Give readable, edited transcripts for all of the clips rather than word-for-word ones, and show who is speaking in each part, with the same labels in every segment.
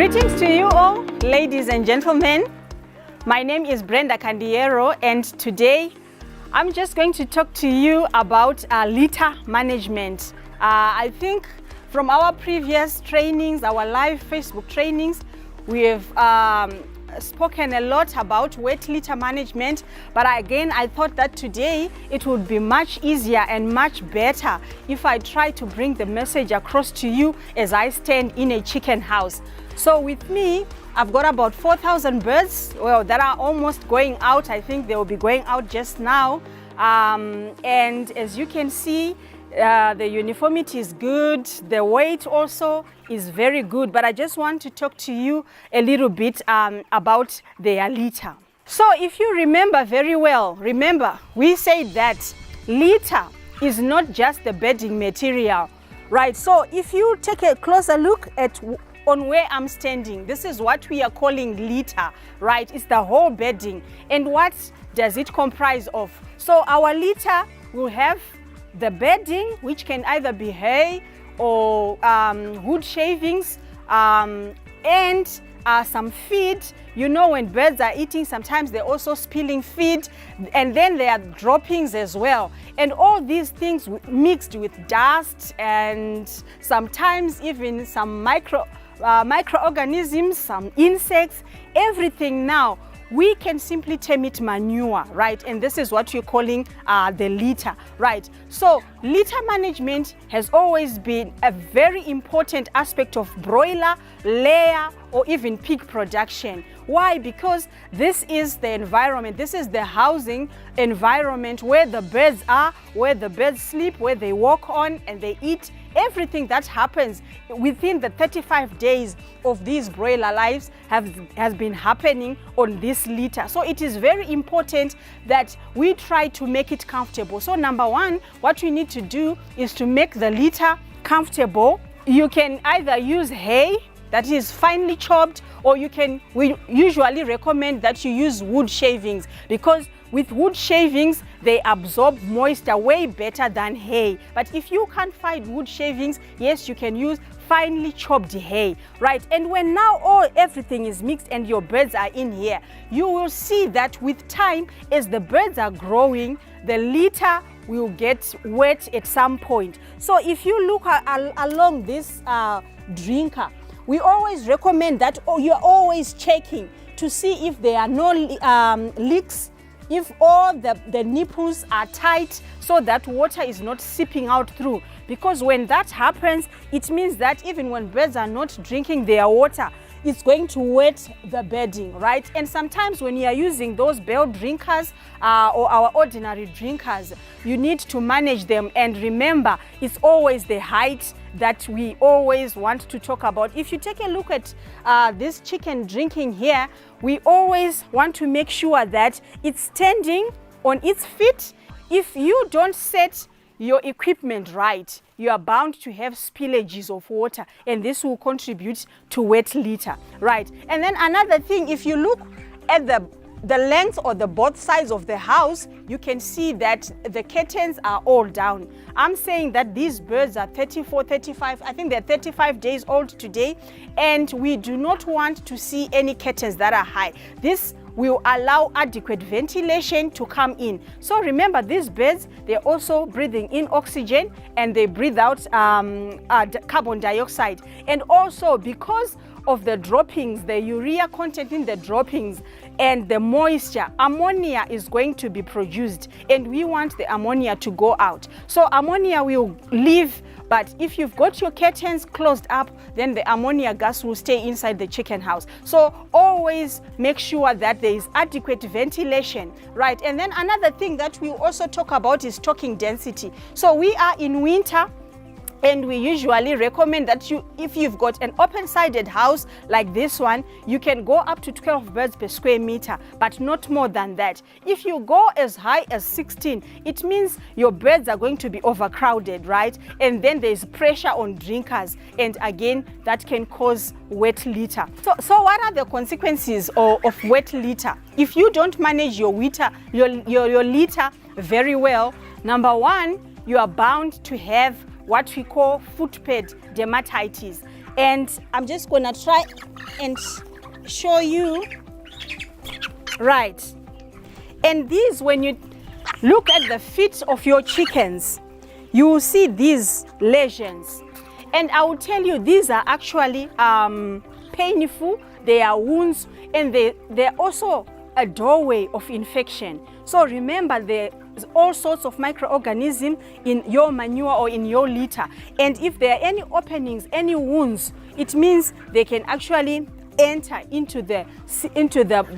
Speaker 1: Greetings to you all, ladies and gentlemen. My name is Brenda Candiero, and today I'm just going to talk to you about litter management. I think from our previous trainings, our live Facebook trainings, we have spoken a lot about wet litter management, but again I thought that today it would be much easier and much better if I try to bring the message across to you as I stand in a chicken house. So with me, I've got about 4,000 birds, well, that are almost going out. I think they will be going out just now. And as you can see, the uniformity is good, the weight also is very good, but I just want to talk to you a little bit about their litter. So if you remember very well, remember we said that litter is not just the bedding material, right? So if you take a closer look at on where I'm standing, this is what we are calling litter, right? It's the whole bedding. And what does it comprise of? So our litter will have the bedding, which can either be hay or wood shavings, and some feed. You know, when birds are eating, sometimes they're also spilling feed, and then there are droppings as well. And all these things mixed with dust and sometimes even some microorganisms, some insects, everything now, we can simply term it manure, right? And this is what you're calling the litter, right? So litter management has always been a very important aspect of broiler, layer, or even pig production. Why? Because this is the environment, this is the housing environment where the birds are, where the birds sleep, where they walk on and they eat. Everything that happens within the 35 days of these broiler lives has been happening on this litter. So it is very important that we try to make it comfortable. So number one, what we need to do is to make the litter comfortable. You can either use hay that is finely chopped, or we usually recommend that you use wood shavings, because with wood shavings, they absorb moisture way better than hay. But if you can't find wood shavings, yes, you can use finely chopped hay, right? And when now everything is mixed and your birds are in here, you will see that with time, as the birds are growing, the litter will get wet at some point. So if you look along this drinker, we always recommend that you're always checking to see if there are no leaks, if all the nipples are tight, so that water is not seeping out through. Because when that happens, it means that even when birds are not drinking their water, it's going to wet the bedding, right? And sometimes when you are using those bell drinkers or our ordinary drinkers, you need to manage them. And remember, it's always the height that we always want to talk about. If you take a look at this chicken drinking here, we always want to make sure that it's standing on its feet. If you don't set your equipment right, you are bound to have spillages of water, and this will contribute to wet litter, right? And then another thing, if you look at the length or the both sides of the house, you can see that the curtains are all down. I'm saying that these birds are 34, 35, I think they're 35 days old today, and we do not want to see any curtains that are high. This will allow adequate ventilation to come in. So remember, these birds, they're also breathing in oxygen and they breathe out carbon dioxide. And also because of the droppings, the urea content in the droppings and the moisture, ammonia is going to be produced, and we want the ammonia to go out. So ammonia will leave, but if you've got your curtains closed up, then the ammonia gas will stay inside the chicken house. So always make sure that there is adequate ventilation, right? And then another thing that we also talk about is stocking density. So we are in winter, and we usually recommend that if you've got an open-sided house like this one, you can go up to 12 birds per square meter, but not more than that. If you go as high as 16, it means your birds are going to be overcrowded, right? And then there's pressure on drinkers, and again, that can cause wet litter. So what are the consequences of wet litter? If you don't manage your litter very well, number one, you are bound to have what we call footped dermatitis. And I'm just gonna try and show you. Right. And these, when you look at the feet of your chickens, you will see these lesions. And I will tell you, these are actually painful, they are wounds, and they're also a doorway of infection. So remember, there's all sorts of microorganisms in your manure or in your litter. And if there are any openings, any wounds, it means they can actually enter into the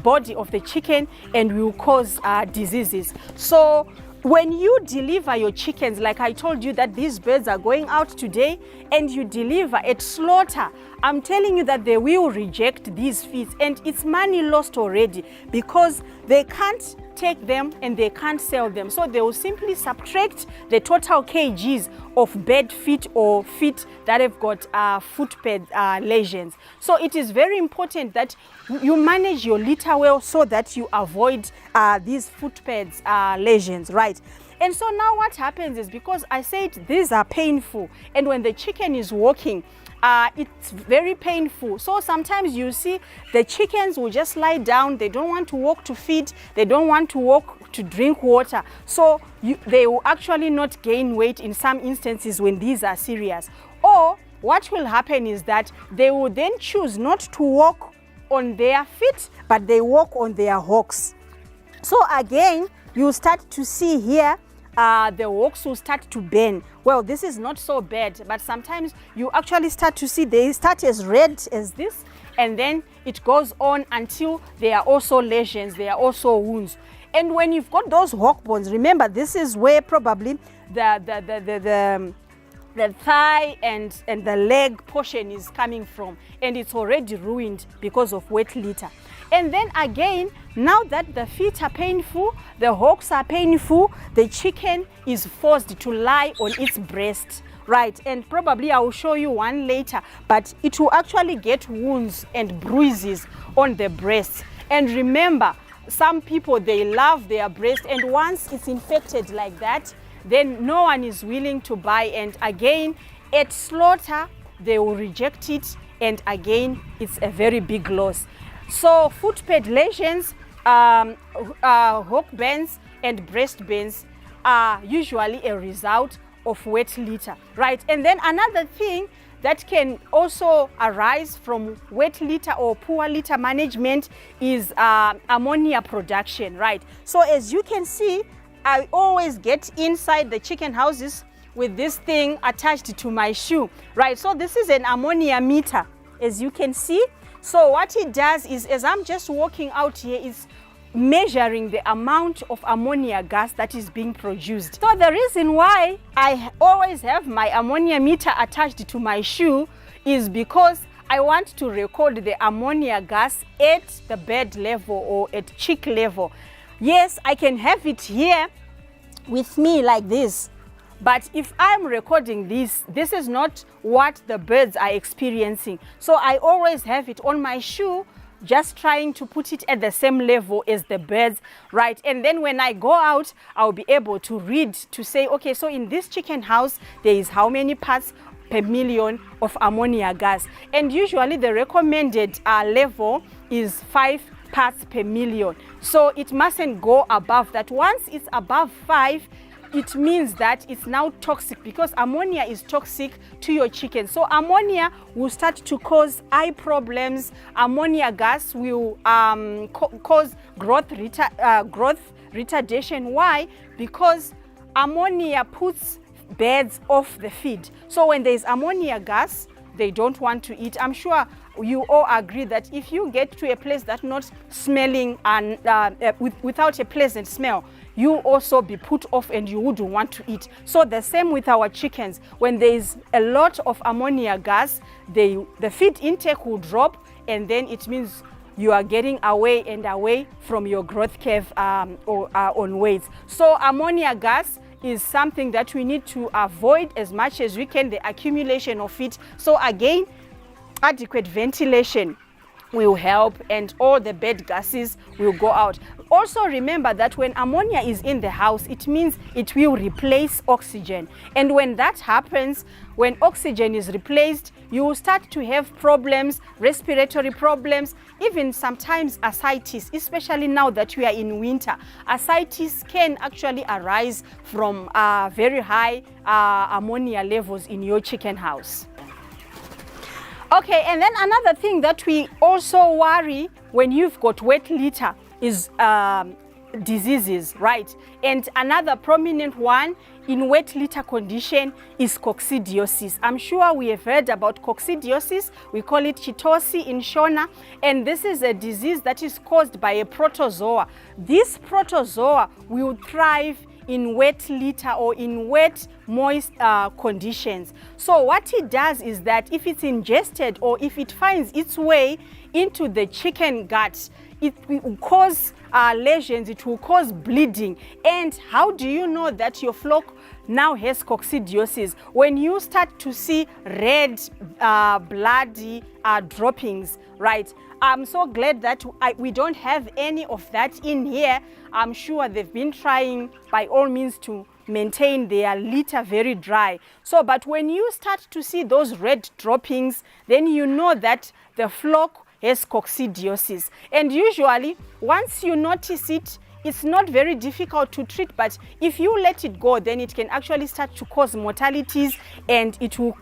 Speaker 1: body of the chicken and will cause diseases. So when you deliver your chickens, like I told you that these birds are going out today, and you deliver at slaughter, I'm telling you that they will reject these feeds, and it's money lost already because they can't take them and they can't sell them. So they will simply subtract the total kgs of bad feet or feet that have got footped lesions. So it is very important that you manage your litter well so that you avoid these footped lesions, right? And so now what happens is, because I said these are painful, and when the chicken is walking, it's very painful. So sometimes you see the chickens will just lie down. They don't want to walk to feed. They don't want to walk to drink water. So they will actually not gain weight in some instances when these are serious. Or what will happen is that they will then choose not to walk on their feet, but they walk on their hocks. So again, you start to see here the hocks will start to burn. Well, this is not so bad, but sometimes you actually start to see they start as red as this, and then it goes on until there are also lesions, there are also wounds. And when you've got those hock bones, remember, this is where probably the thigh and the leg portion is coming from, and it's already ruined because of wet litter. And then again, now that the feet are painful, the hocks are painful, the chicken is forced to lie on its breast, right? And probably I will show you one later, but it will actually get wounds and bruises on the breast. And remember, some people, they love their breast, and once it's infected like that, then no one is willing to buy. And again, at slaughter, they will reject it, and again, it's a very big loss. So footped lesions, hock burns and breast burns are usually a result of wet litter, right? And then another thing that can also arise from wet litter or poor litter management is ammonia production, right? So as you can see, I always get inside the chicken houses with this thing attached to my shoe, right? So this is an ammonia meter, as you can see. So what it does is, as I'm just walking out here, is measuring the amount of ammonia gas that is being produced. So the reason why I always have my ammonia meter attached to my shoe is because I want to record the ammonia gas at the bed level or at chick level. Yes, I can have it here with me like this, but if I'm recording this, this is not what the birds are experiencing. So I always have it on my shoe, just trying to put it at the same level as the birds, right? And then when I go out, I'll be able to read to say, okay, so in this chicken house, there is how many parts per million of ammonia gas. And usually the recommended level is 5 parts per million. So it mustn't go above that. Once it's above 5, it means that it's now toxic, because ammonia is toxic to your chicken. So ammonia will start to cause eye problems. Ammonia gas will cause growth retardation. Why? Because ammonia puts birds off the feed. So when there's ammonia gas, they don't want to eat. I'm sure you all agree that if you get to a place that's not smelling and without a pleasant smell, you also be put off and you wouldn't want to eat. So the same with our chickens. When there is a lot of ammonia gas, the feed intake will drop, and then it means you are getting away and away from your growth curve on weights. So ammonia gas is something that we need to avoid as much as we can, the accumulation of it. So again, adequate ventilation will help, and all the bad gases will go out. Also remember that when ammonia is in the house, it means it will replace oxygen. And when that happens, when oxygen is replaced, you will start to have problems, respiratory problems, even sometimes ascites, especially now that we are in winter. Ascites can actually arise from very high ammonia levels in your chicken house. Okay, and then another thing that we also worry when you've got wet litter is diseases, right? And another prominent one in wet litter condition is coccidiosis. I'm sure we have heard about coccidiosis. We call it chitosi in Shona, and this is a disease that is caused by a protozoa. This protozoa will thrive in wet litter or in wet, moist conditions. So what it does is that if it's ingested or if it finds its way into the chicken gut, it will cause lesions, it will cause bleeding. And how do you know that your flock now has coccidiosis? When you start to see red, bloody droppings, right? I'm so glad that we don't have any of that in here. I'm sure they've been trying by all means to maintain their litter very dry. So, but when you start to see those red droppings, then you know that the flock has coccidiosis. And usually, once you notice it, it's not very difficult to treat, but if you let it go, then it can actually start to cause mortalities, and it will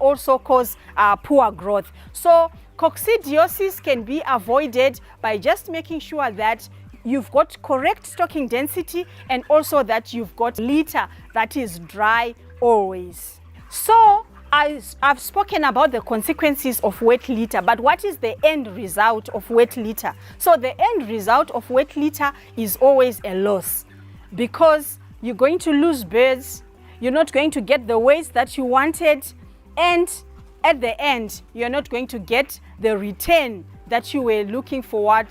Speaker 1: also cause poor growth. So coccidiosis can be avoided by just making sure that you've got correct stocking density and also that you've got litter that is dry always. So I've spoken about the consequences of wet litter, but what is the end result of wet litter? So the end result of wet litter is always a loss, because you're going to lose birds, you're not going to get the weights that you wanted, and at the end, you're not going to get the return that you were looking forward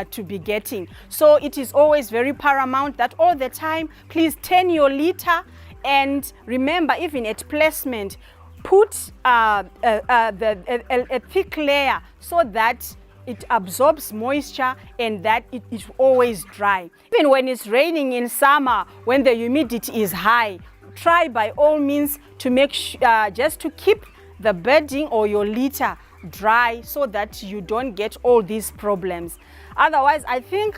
Speaker 1: to be getting. So it is always very paramount that all the time, please turn your litter, and remember, even at placement, put a thick layer so that it absorbs moisture and that it is always dry. Even when it's raining in summer, when the humidity is high, try by all means to make just to keep the bedding or your litter dry so that you don't get all these problems. Otherwise, I think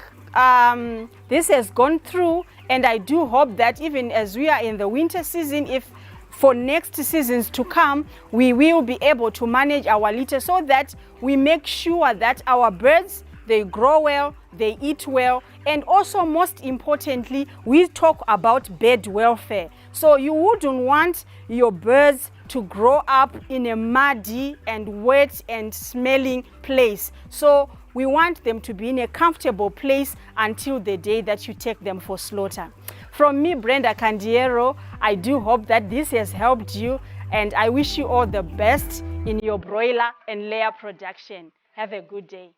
Speaker 1: this has gone through, and I do hope that even as we are in the winter season, if for next seasons to come, we will be able to manage our litter so that we make sure that our birds, they grow well, they eat well, and also most importantly, we talk about bird welfare. So you wouldn't want your birds to grow up in a muddy and wet and smelling place. So we want them to be in a comfortable place until the day that you take them for slaughter. From me, Brenda Candiero, I do hope that this has helped you, and I wish you all the best in your broiler and layer production. Have a good day.